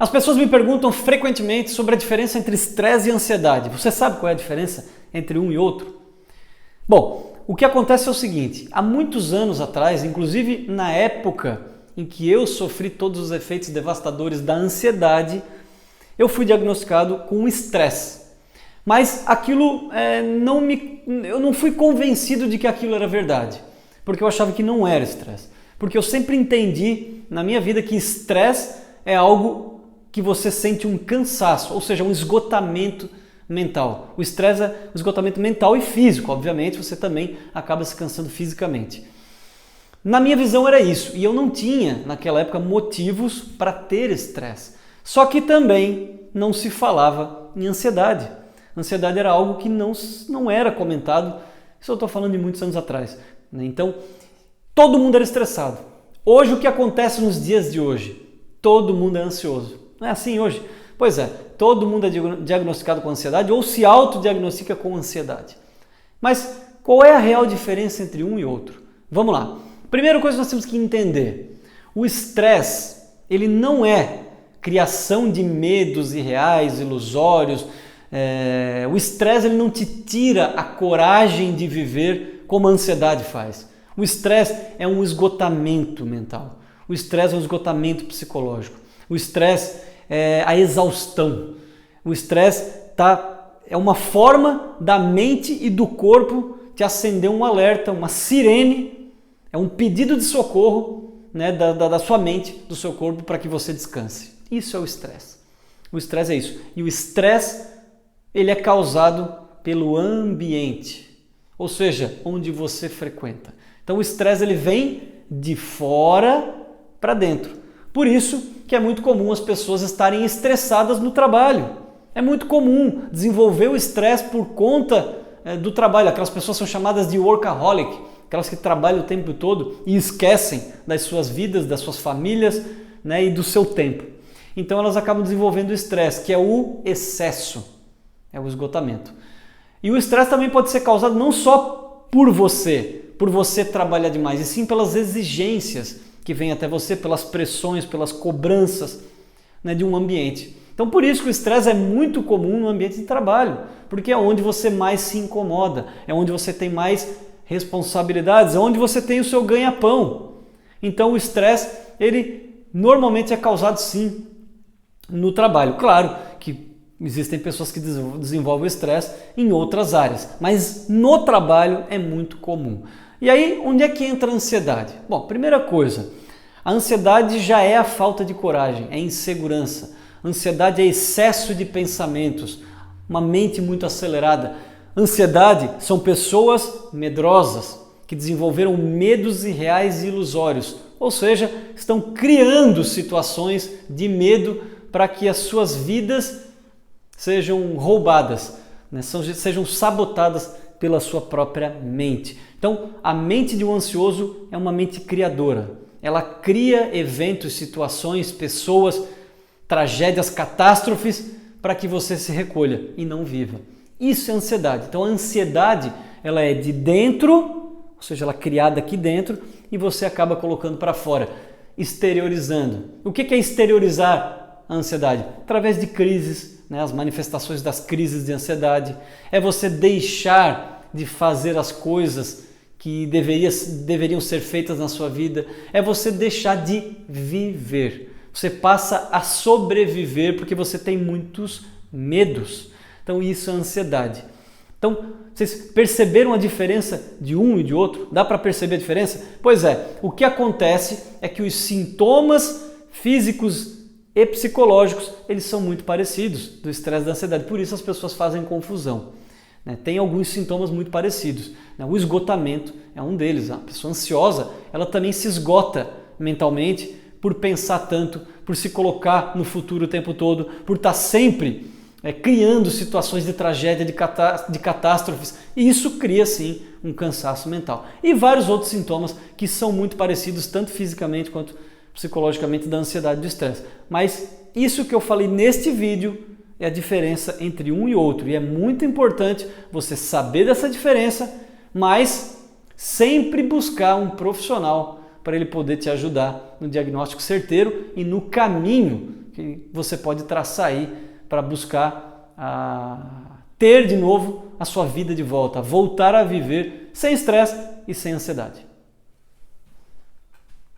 As pessoas me perguntam frequentemente sobre a diferença entre estresse e ansiedade. Você sabe qual é a diferença entre um e outro? Bom, o que acontece é o seguinte, há muitos anos atrás, inclusive na época em que eu sofri todos os efeitos devastadores da ansiedade, eu fui diagnosticado com estresse. Mas aquilo eu não fui convencido de que aquilo era verdade, porque eu achava que não era estresse. Porque eu sempre entendi na minha vida que estresse é algo que você sente um cansaço, ou seja, um esgotamento mental. O estresse é um esgotamento mental e físico, obviamente, você também acaba se cansando fisicamente. Na minha visão era isso, e eu não tinha, naquela época, motivos para ter estresse. Só que também não se falava em ansiedade. Ansiedade era algo que não era comentado, isso eu estou falando de muitos anos atrás. Então, todo mundo era estressado. Hoje, o que acontece nos dias de hoje? Todo mundo é ansioso. Não é assim hoje? Pois é, todo mundo é diagnosticado com ansiedade ou se autodiagnostica com ansiedade. Mas qual é a real diferença entre um e outro? Vamos lá. Primeira coisa que nós temos que entender. O estresse, ele não é criação de medos irreais, ilusórios. O estresse ele não te tira a coragem de viver como a ansiedade faz. O estresse é um esgotamento mental. O estresse é um esgotamento psicológico. O estresse é a exaustão. O estresse é uma forma da mente e do corpo te acender um alerta, uma sirene, é um pedido de socorro, né, da sua mente, do seu corpo, para que você descanse. Isso é o estresse. O estresse é isso. E o estresse ele é causado pelo ambiente, ou seja, onde você frequenta. Então o estresse ele vem de fora para dentro. Por isso que é muito comum as pessoas estarem estressadas no trabalho. É muito comum desenvolver o estresse por conta do trabalho. Aquelas pessoas são chamadas de workaholic, aquelas que trabalham o tempo todo e esquecem das suas vidas, das suas famílias, né, e do seu tempo. Então elas acabam desenvolvendo o estresse, que é o excesso, é o esgotamento. E o estresse também pode ser causado não só por você trabalhar demais, e sim pelas exigências que vêm até você, pelas pressões, pelas cobranças, né, de um ambiente. Então por isso que o estresse é muito comum no ambiente de trabalho, porque é onde você mais se incomoda, é onde você tem mais responsabilidades, é onde você tem o seu ganha-pão. Então o estresse, ele normalmente é causado sim no trabalho. Claro que existem pessoas que desenvolvem o estresse em outras áreas, mas no trabalho é muito comum. E aí, onde é que entra a ansiedade? Bom, primeira coisa, a ansiedade já é a falta de coragem, é insegurança. A ansiedade é excesso de pensamentos, uma mente muito acelerada. Ansiedade são pessoas medrosas que desenvolveram medos irreais e ilusórios, ou seja, estão criando situações de medo para que as suas vidas sejam roubadas, né? Sejam sabotadas pela sua própria mente. Então, a mente de um ansioso é uma mente criadora. Ela cria eventos, situações, pessoas, tragédias, catástrofes para que você se recolha e não viva. Isso é ansiedade. Então, a ansiedade ela é de dentro, ou seja, ela é criada aqui dentro e você acaba colocando para fora, exteriorizando. O que é exteriorizar a ansiedade? Através de crises, né? As manifestações das crises de ansiedade. É você deixar de fazer as coisas que deveriam ser feitas na sua vida. É você deixar de viver. Você passa a sobreviver porque você tem muitos medos. Então isso é ansiedade. Então, vocês perceberam a diferença de um e de outro? Dá para perceber a diferença? Pois é, o que acontece é que os sintomas físicos e psicológicos, eles são muito parecidos do estresse e da ansiedade. Por isso as pessoas fazem confusão. Tem alguns sintomas muito parecidos. O esgotamento é um deles. A pessoa ansiosa, ela também se esgota mentalmente por pensar tanto, por se colocar no futuro o tempo todo, por estar sempre criando situações de tragédia, de catástrofes, e isso cria sim um cansaço mental. E vários outros sintomas que são muito parecidos, tanto fisicamente quanto psicologicamente, da ansiedade e do estresse. Mas isso que eu falei neste vídeo é a diferença entre um e outro, e é muito importante você saber dessa diferença, mas sempre buscar um profissional para ele poder te ajudar no diagnóstico certeiro e no caminho que você pode traçar aí para buscar ter de novo a sua vida de volta, voltar a viver sem estresse e sem ansiedade.